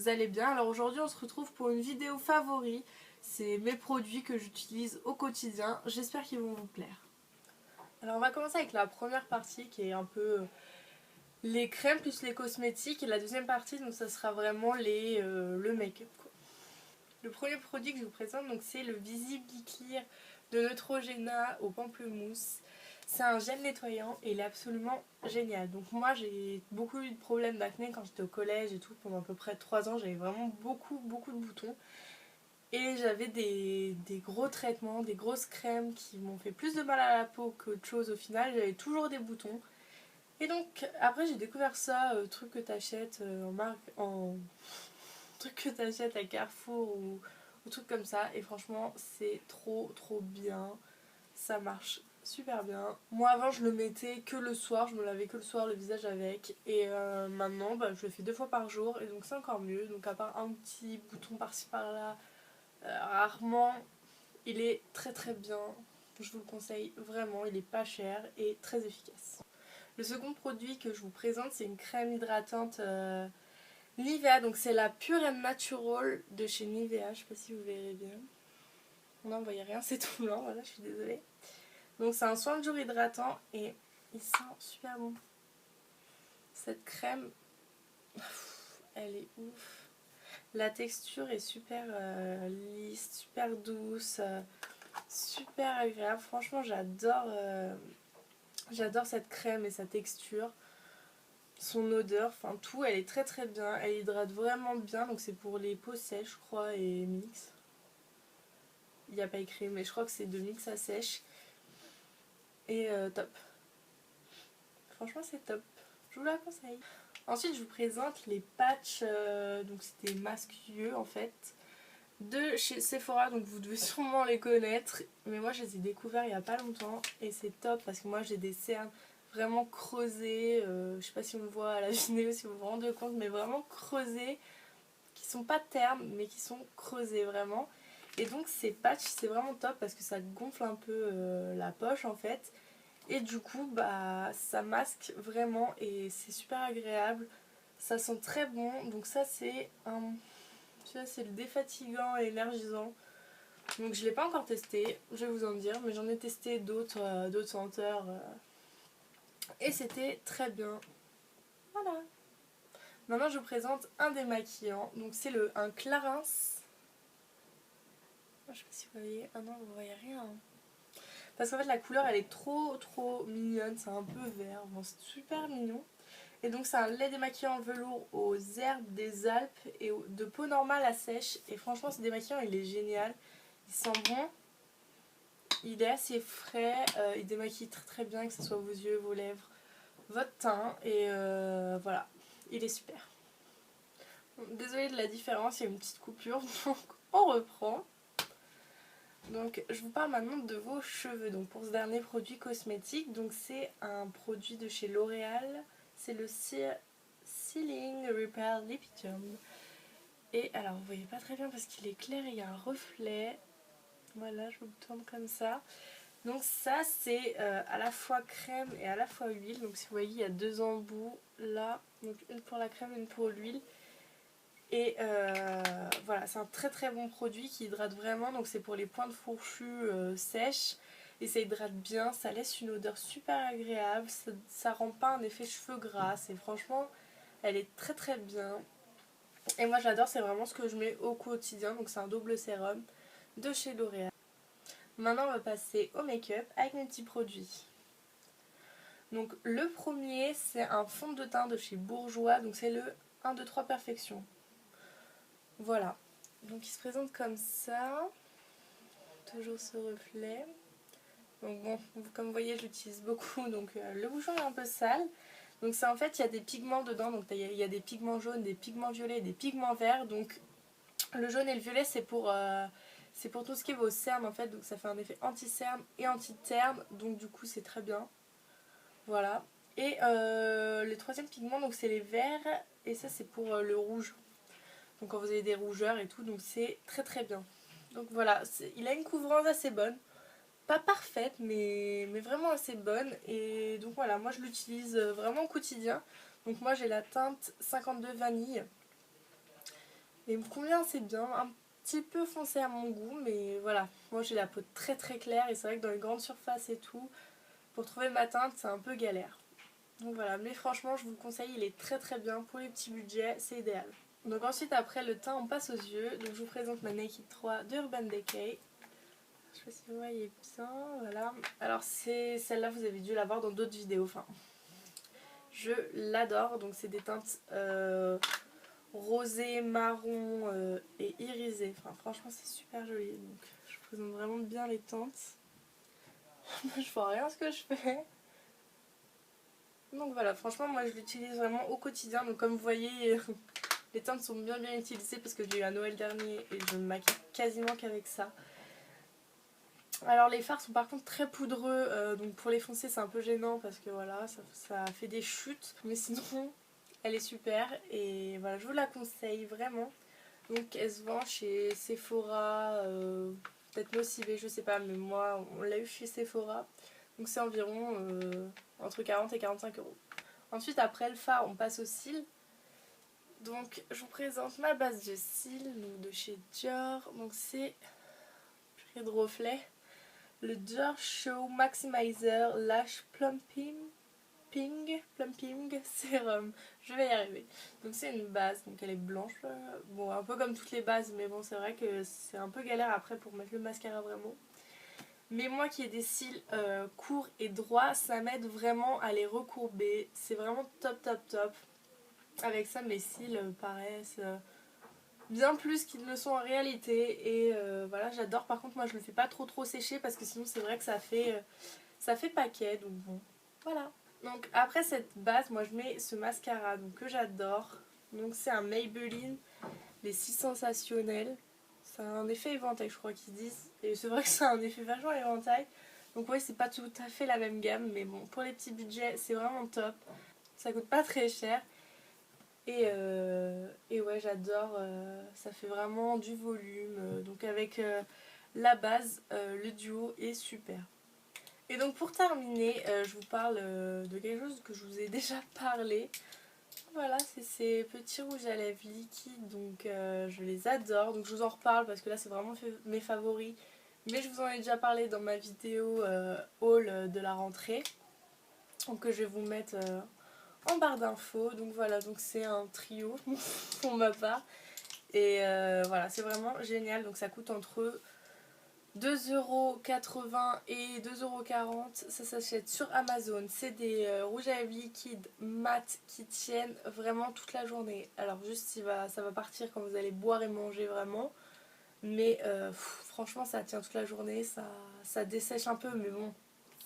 vous allez bien. Alors aujourd'hui on se retrouve pour une vidéo favori. C'est mes produits que j'utilise au quotidien. J'espère qu'ils vont vous plaire. Alors on va commencer avec la première partie qui est un peu les crèmes plus les cosmétiques. Et la deuxième partie donc ça sera vraiment le make-up. Le premier produit que je vous présente donc c'est le Visibly Clear de Neutrogena au pamplemousse. C'est un gel nettoyant et il est absolument génial. Donc moi j'ai beaucoup eu de problèmes d'acné quand j'étais au collège et tout. Pendant à peu près 3 ans j'avais vraiment beaucoup de boutons. Et j'avais des gros traitements, des grosses crèmes qui m'ont fait plus de mal à la peau qu'autre chose au final. J'avais toujours des boutons. Et donc après j'ai découvert ça, truc que t'achètes truc que t'achètes à Carrefour ou truc comme ça. Et franchement c'est trop bien. Ça marche super bien. Moi avant je le mettais que le soir, je me lavais que le soir le visage avec. Et maintenant je le fais 2 fois par jour et donc c'est encore mieux. Donc à part un petit bouton par-ci par-là, rarement, il est très bien. Je vous le conseille vraiment, il est pas cher et très efficace. Le second produit que je vous présente c'est une crème hydratante Nivea. Donc c'est la Pure and Natural de chez Nivea. Je sais pas si vous verrez bien. Non, vous voyez rien, c'est tout blanc, voilà, je suis désolée. Donc c'est un soin de jour hydratant et il sent super bon. Cette crème, elle est ouf. La texture est super lisse, super douce, super agréable. Franchement j'adore cette crème et sa texture. Son odeur, enfin tout, elle est très bien. Elle hydrate vraiment bien, donc c'est pour les peaux sèches je crois et mix. Il n'y a pas écrit mais je crois que c'est de mix à sèche. Et top. Franchement c'est top. Je vous la conseille. Ensuite je vous présente les patchs, donc c'est des masques yeux en fait, de chez Sephora, donc vous devez sûrement les connaître. Mais moi je les ai découverts il n'y a pas longtemps et c'est top parce que moi j'ai des cernes vraiment creusées, je sais pas si on le voit à la vidéo, si vous vous rendez compte, mais vraiment creusées, qui sont pas ternes mais qui sont creusées vraiment. Et donc ces patchs c'est vraiment top parce que ça gonfle un peu la poche en fait. Et du coup ça masque vraiment et c'est super agréable. Ça sent très bon. Donc ça c'est le défatigant et énergisant. Donc je l'ai pas encore testé, je vais vous en dire, mais j'en ai testé d'autres senteurs et c'était très bien. Voilà. Maintenant je vous présente un démaquillant. Donc c'est un Clarins. Je sais pas si vous voyez. Ah non, vous voyez rien. Parce qu'en fait la couleur elle est trop mignonne, c'est un peu vert, bon, c'est super mignon. Et donc c'est un lait démaquillant velours aux herbes des Alpes et de peau normale à sèche. Et franchement ce démaquillant il est génial, il sent bon, il est assez frais, il démaquille très bien, que ce soit vos yeux, vos lèvres, votre teint. Et voilà, il est super. Désolée de la différence, il y a une petite coupure, donc on reprend. Donc je vous parle maintenant de vos cheveux. Donc pour ce dernier produit cosmétique, donc c'est un produit de chez L'Oréal, c'est le Sealing Repair Lipidium. Et alors vous voyez pas très bien parce qu'il est clair et il y a un reflet. Voilà, je vous le tourne comme ça. Donc ça c'est à la fois crème et à la fois huile. Donc si vous voyez il y a 2 embouts là, donc une pour la crème, une pour l'huile. Et voilà, c'est un très bon produit qui hydrate vraiment. Donc c'est pour les pointes fourchues sèches. Et ça hydrate bien, ça laisse une odeur super agréable. Ça rend pas un effet cheveux gras. Et franchement, elle est très bien. Et moi j'adore, c'est vraiment ce que je mets au quotidien. Donc c'est un double sérum de chez L'Oréal. Maintenant on va passer au make-up avec mes petits produits. Donc le premier c'est un fond de teint de chez Bourjois. Donc c'est le 1, 2, 3 Perfection. Voilà, donc il se présente comme ça, toujours ce reflet. Donc bon, comme vous voyez, j'utilise beaucoup, donc le bouchon est un peu sale. Donc ça en fait, il y a des pigments dedans, donc il y a des pigments jaunes, des pigments violets et des pigments verts. Donc le jaune et le violet c'est pour tout ce qui est vos cernes en fait, donc ça fait un effet anti-cerne et anti-terne, donc du coup c'est très bien. Voilà. Et les troisième pigments, donc c'est les verts, et ça c'est pour le rouge. Donc quand vous avez des rougeurs et tout, donc c'est très bien. Donc voilà, il a une couvrance assez bonne. Pas parfaite, mais vraiment assez bonne. Et donc voilà, moi je l'utilise vraiment au quotidien. Donc moi j'ai la teinte 52 vanille. Mais il me convient assez bien, un petit peu foncé à mon goût, mais voilà. Moi j'ai la peau très très claire et c'est vrai que dans les grandes surfaces et tout, pour trouver ma teinte c'est un peu galère. Donc voilà, mais franchement je vous le conseille, il est très très bien pour les petits budgets, c'est idéal. Donc ensuite après le teint on passe aux yeux, donc je vous présente ma Naked 3 de Urban Decay. Je sais pas si vous voyez bien, voilà. Alors c'est celle-là, vous avez dû la voir dans d'autres vidéos, enfin je l'adore, donc c'est des teintes rosé, marron et irisé. Enfin franchement c'est super joli, donc je vous présente vraiment bien les teintes. Je vois rien ce que je fais. Donc voilà, franchement moi je l'utilise vraiment au quotidien, donc comme vous voyez les teintes sont bien utilisées parce que j'ai eu un Noël dernier et je me maquille quasiment qu'avec ça. Alors les fards sont par contre très poudreux, donc pour les foncer c'est un peu gênant parce que voilà ça fait des chutes, mais sinon elle est super et voilà je vous la conseille vraiment. Donc elle se vend chez Sephora, peut-être Nocibé, je sais pas, mais moi on l'a eu chez Sephora. Donc c'est environ entre 40 et 45 euros. Ensuite après le fard on passe aux cils. Donc je vous présente ma base de cils donc de chez Dior. Donc c'est de reflet. Le Dior Show Maximizer Lash Plumping Serum. Je vais y arriver. Donc c'est une base, donc elle est blanche. Bon, un peu comme toutes les bases, mais bon, c'est vrai que c'est un peu galère après pour mettre le mascara vraiment. Mais moi qui ai des cils courts et droits, ça m'aide vraiment à les recourber. C'est vraiment top top top. Avec ça, mes cils paraissent bien plus qu'ils ne le sont en réalité. Et voilà, j'adore. Par contre, moi je le fais pas trop sécher parce que sinon c'est vrai que ça fait paquet. Donc bon, voilà. Donc après cette base, moi je mets ce mascara donc, que j'adore. Donc c'est un Maybelline, les 6 sensationnels. C'est un effet éventail je crois qu'ils disent. Et c'est vrai que c'est un effet vachement éventail. Donc ouais c'est pas tout à fait la même gamme. Mais bon pour les petits budgets c'est vraiment top. Ça coûte pas très cher. Et ouais j'adore. Ça fait vraiment du volume. Donc avec la base, le duo est super. Et donc pour terminer, je vous parle de quelque chose que je vous ai déjà parlé. Voilà, c'est ces petits rouges à lèvres liquides, donc je les adore. Donc je vous en reparle parce que là c'est vraiment mes favoris. Mais je vous en ai déjà parlé dans ma vidéo haul de la rentrée. Donc que je vais vous mettre en barre d'infos. Donc voilà, donc c'est un trio pour ma part. Et voilà, c'est vraiment génial. Donc ça coûte entre 2,80€ et 2,40€, ça s'achète sur Amazon. C'est des rouges à lèvres liquides mat qui tiennent vraiment toute la journée. Alors juste ça va partir quand vous allez boire et manger vraiment. Mais franchement ça tient toute la journée, ça dessèche un peu mais bon,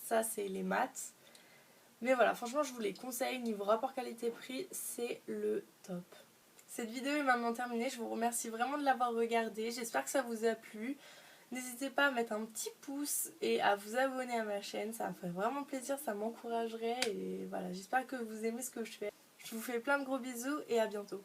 ça c'est les mats. Mais voilà, franchement je vous les conseille, niveau rapport qualité-prix c'est le top. Cette vidéo est maintenant terminée, je vous remercie vraiment de l'avoir regardée, j'espère que ça vous a plu. N'hésitez pas à mettre un petit pouce et à vous abonner à ma chaîne, ça me ferait vraiment plaisir, ça m'encouragerait et voilà, j'espère que vous aimez ce que je fais. Je vous fais plein de gros bisous et à bientôt.